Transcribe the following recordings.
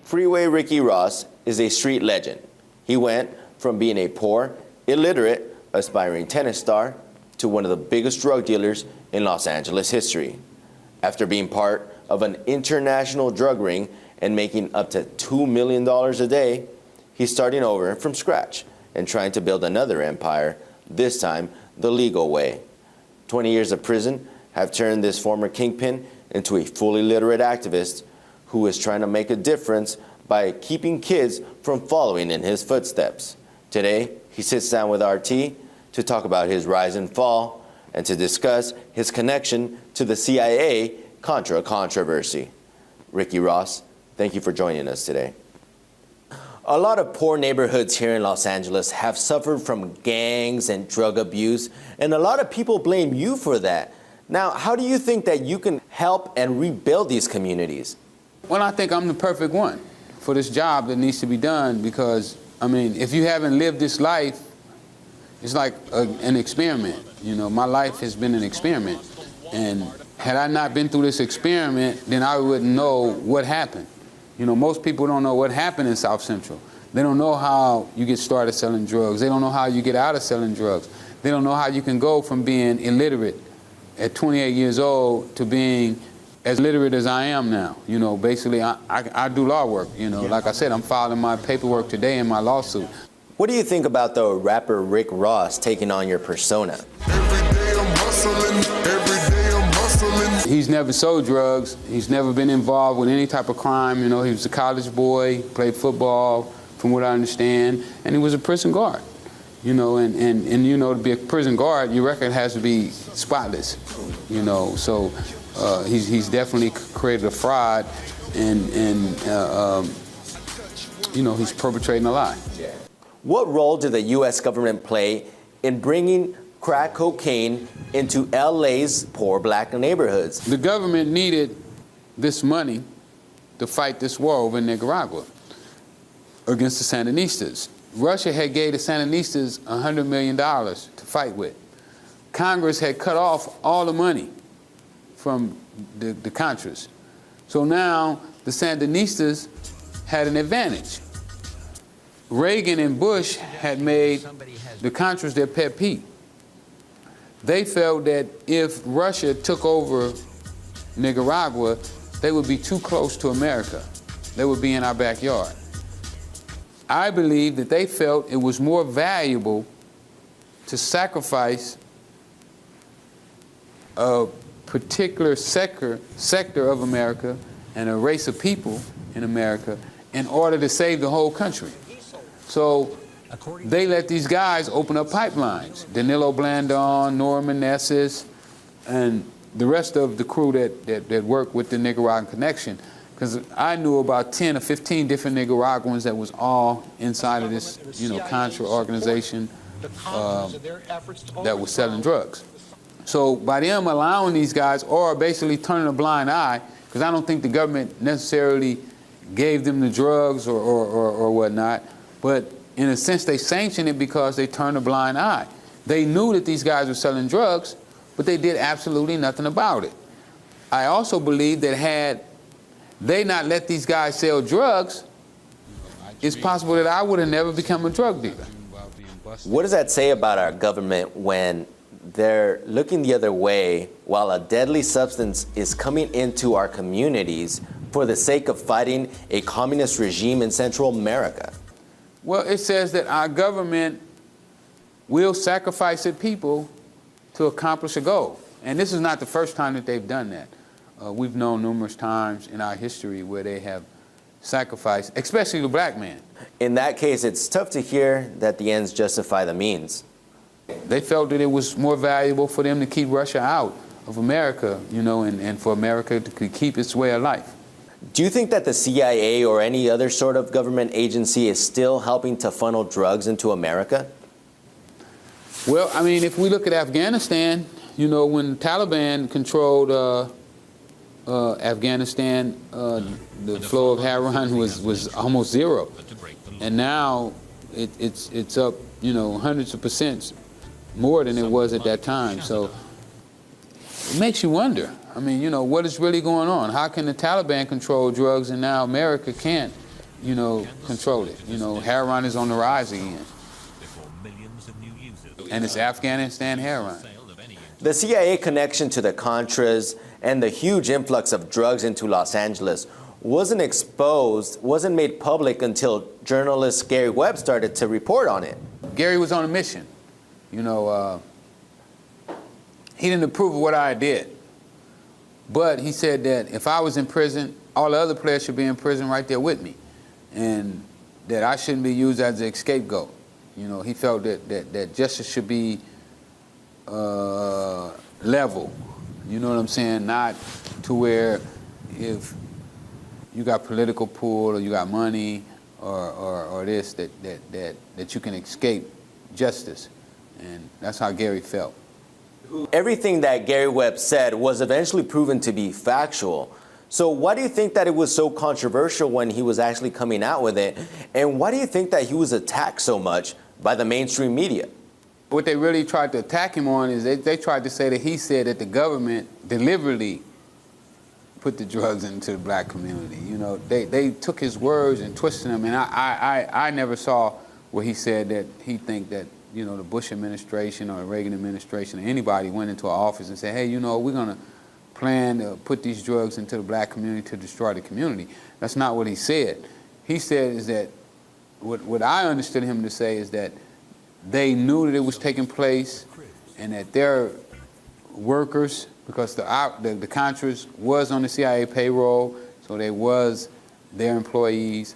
Freeway Ricky Ross is a street legend. He went from being a poor, illiterate, aspiring tennis star to one of the biggest drug dealers in Los Angeles history. After being part of an international drug ring and making up to $2 million a day, he's starting over from scratch and trying to build another empire, this time the legal way. 20 years of prison have turned this former kingpin into a fully literate activist who is trying to make a difference by keeping kids from following in his footsteps. Today, he sits down with RT to talk about his rise and fall and to discuss his connection to the CIA Contra controversy. Ricky Ross, thank you for joining us today. A lot of poor neighborhoods here in Los Angeles have suffered from gangs and drug abuse, and a lot of people blame you for that. Now, how do you think that you can help and rebuild these communities? Well, I think I'm the perfect one for this job that needs to be done because, I mean, if you haven't lived this life, it's like an experiment. You know, my life has been an experiment. And had I not been through this experiment, then I wouldn't know what happened. You know, most people don't know what happened in South Central. They don't know how you get started selling drugs. They don't know how you get out of selling drugs. They don't know how you can go from being illiterate at 28 years old to being as literate as I am now. You know, basically, I do law work. You know, like I said, I'm filing my paperwork today in my lawsuit. What do you think about the rapper Rick Ross taking on your persona? Every day I'm hustling, every day I'm hustling. He's never sold drugs. He's never been involved with any type of crime. You know, he was a college boy, played football, from what I understand, and he was a prison guard. You know, and you know, to be a prison guard, your record has to be spotless. You know, so he's definitely created a fraud, and you know, he's perpetrating a lie. What role did the U.S. government play in bringing crack cocaine into LA's poor black neighborhoods? The government needed this money to fight this war over in Nicaragua against the Sandinistas. Russia had gave the Sandinistas $100 million to fight with. Congress had cut off all the money from the Contras. So now the Sandinistas had an advantage. Reagan and Bush had made the Contras their pet peeve. They felt that if Russia took over Nicaragua, they would be too close to America. They would be in our backyard. I believe that they felt it was more valuable to sacrifice a particular sector of America and a race of people in America in order to save the whole country. So they let these guys open up pipelines. Danilo Blandon, Norman Nessis, and the rest of the crew that worked with the Nicaraguan connection. Because I knew about 10 or 15 different Nicaraguans that was all inside of this, you know, Contra organization that was selling drugs. So by them allowing these guys, or basically turning a blind eye, because I don't think the government necessarily gave them the drugs or whatnot, but in a sense they sanctioned it because they turned a blind eye. They knew that these guys were selling drugs, but they did absolutely nothing about it. I also believe that had they not let these guys sell drugs, it's possible that I would have never become a drug dealer. What does that say about our government when they're looking the other way while a deadly substance is coming into our communities for the sake of fighting a communist regime in Central America? Well, it says that our government will sacrifice its people to accomplish a goal. And this is not the first time that they've done that. We've known numerous times in our history where they have sacrificed, especially the black man. In that case, it's tough to hear that the ends justify the means. They felt that it was more valuable for them to keep Russia out of America, you know, and for America to keep its way of life. Do you think that the CIA or any other sort of government agency is still helping to funnel drugs into America? Well, I mean, if we look at Afghanistan, you know, when the Taliban controlled Afghanistan, the flow of heroin was almost zero. And now it's up, you know, hundreds of percent more than it was at that time. So it makes you wonder. I mean, you know, what is really going on? How can the Taliban control drugs and now America can't control it. Heroin is on the rise again. And it's Afghanistan heroin. The CIA connection to the Contras and the huge influx of drugs into Los Angeles wasn't made public until journalist Gary Webb started to report on it. Gary was on a mission. He didn't approve of what I did. But he said that if I was in prison, all the other players should be in prison right there with me, and that I shouldn't be used as a scapegoat. He felt that justice should be level. You know what I'm saying? Not to where if you got political pull or you got money or this, that you can escape justice. And that's how Gary felt. Everything that Gary Webb said was eventually proven to be factual. So why do you think that it was so controversial when he was actually coming out with it? And why do you think that he was attacked so much by the mainstream media? What they really tried to attack him on is they tried to say that he said that the government deliberately put the drugs into the black community. They took his words and twisted them, and I never saw where he said that he think that the Bush administration or the Reagan administration or anybody went into an office and said, hey, we're going to plan to put these drugs into the black community to destroy the community. That's not what he said. He said is that, what I understood him to say is that they knew that it was taking place and that their workers, because the Contras was on the CIA payroll, so they was their employees,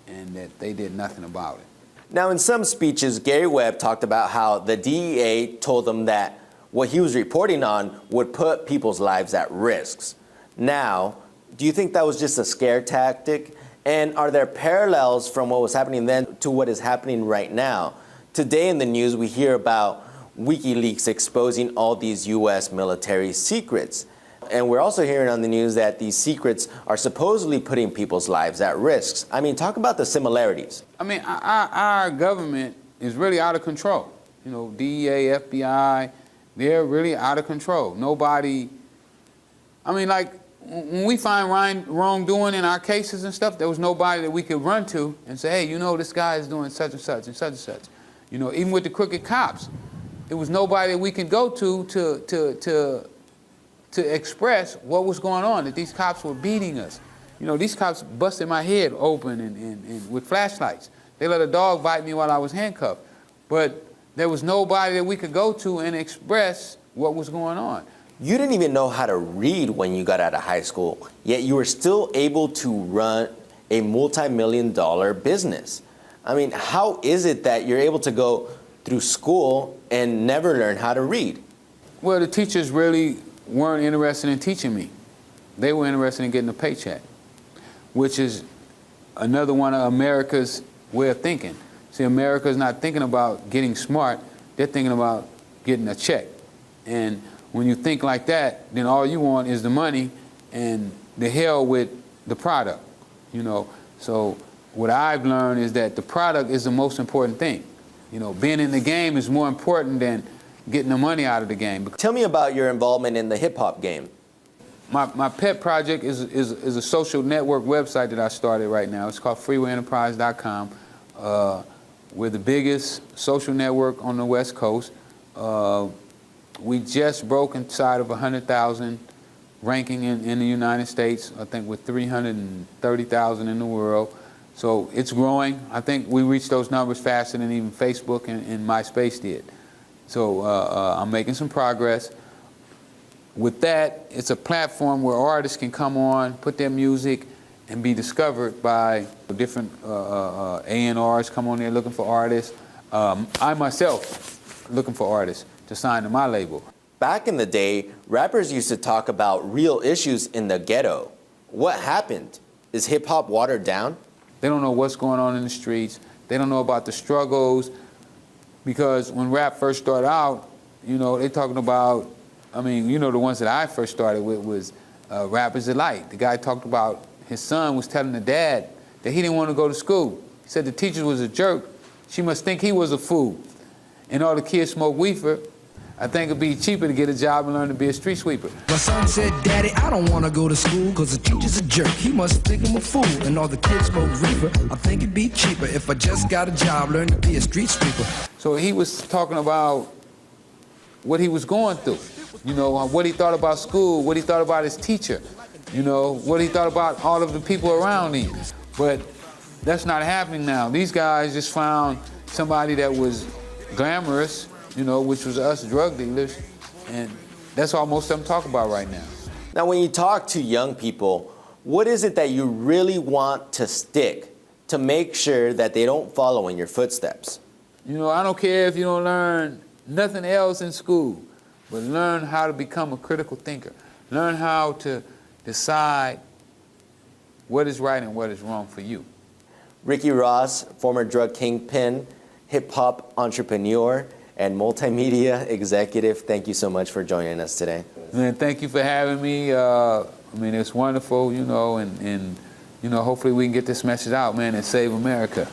and that they did nothing about it. Now, in some speeches, Gary Webb talked about how the DEA told him that what he was reporting on would put people's lives at risk. Now, do you think that was just a scare tactic? And are there parallels from what was happening then to what is happening right now? Today in the news, we hear about WikiLeaks exposing all these U.S. military secrets. And we're also hearing on the news that these secrets are supposedly putting people's lives at risk. I mean, talk about the similarities. I mean, our government is really out of control. DEA, FBI, they're really out of control. Nobody, like, when we find wrongdoing in our cases and stuff, there was nobody that we could run to and say, hey, this guy is doing such and such and such and such. Even with the crooked cops, there was nobody that we could go to express what was going on, that these cops were beating us. These cops busted my head open and with flashlights. They let a dog bite me while I was handcuffed. But there was nobody that we could go to and express what was going on. You didn't even know how to read when you got out of high school, yet you were still able to run a multi-million-dollar business. I mean, how is it that you're able to go through school and never learn how to read? Well, the teachers really weren't interested in teaching me. They were interested in getting a paycheck, which is another one of America's way of thinking. See, America's not thinking about getting smart, they're thinking about getting a check. And when you think like that, then all you want is the money and the hell with the product, So what I've learned is that the product is the most important thing. Being in the game is more important than getting the money out of the game. Tell me about your involvement in the hip-hop game. My pet project is a social network website that I started right now. It's called freewayenterprise.com. We're the biggest social network on the West Coast. We just broke inside of 100,000 ranking in the United States. I think we're 330,000 in the world. So it's growing. I think we reached those numbers faster than even Facebook and MySpace did. So I'm making some progress. With that, it's a platform where artists can come on, put their music, and be discovered by different A&Rs come on there looking for artists. I myself looking for artists to sign to my label. Back in the day, rappers used to talk about real issues in the ghetto. What happened? Is hip-hop watered down? They don't know what's going on in the streets. They don't know about the struggles. Because when rap first started out, they talking about, the ones that I first started with was Rappers Delight. The guy talked about his son was telling the dad that he didn't want to go to school. He said the teacher was a jerk. She must think he was a fool. And all the kids smoked reefer I think it'd be cheaper to get a job and learn to be a street sweeper. My son said, Daddy, I don't want to go to school because the teacher's a jerk. He must think I'm a fool and all the kids smoke reefer. I think it'd be cheaper if I just got a job, learn to be a street sweeper. So he was talking about what he was going through, you know, what he thought about school, what he thought about his teacher, you know, what he thought about all of the people around him. But that's not happening now. These guys just found somebody that was glamorous, you know, which was us drug dealers, and that's all most of them talk about right now. Now, when you talk to young people, what is it that you really want to stick to make sure that they don't follow in your footsteps? You know, I don't care if you don't learn nothing else in school, but learn how to become a critical thinker. Learn how to decide what is right and what is wrong for you. Ricky Ross, former drug kingpin, hip-hop entrepreneur, and multimedia executive, thank you so much for joining us today. Man, thank you for having me. I mean, it's wonderful, you know, and you know, hopefully we can get this message out, man, and save America.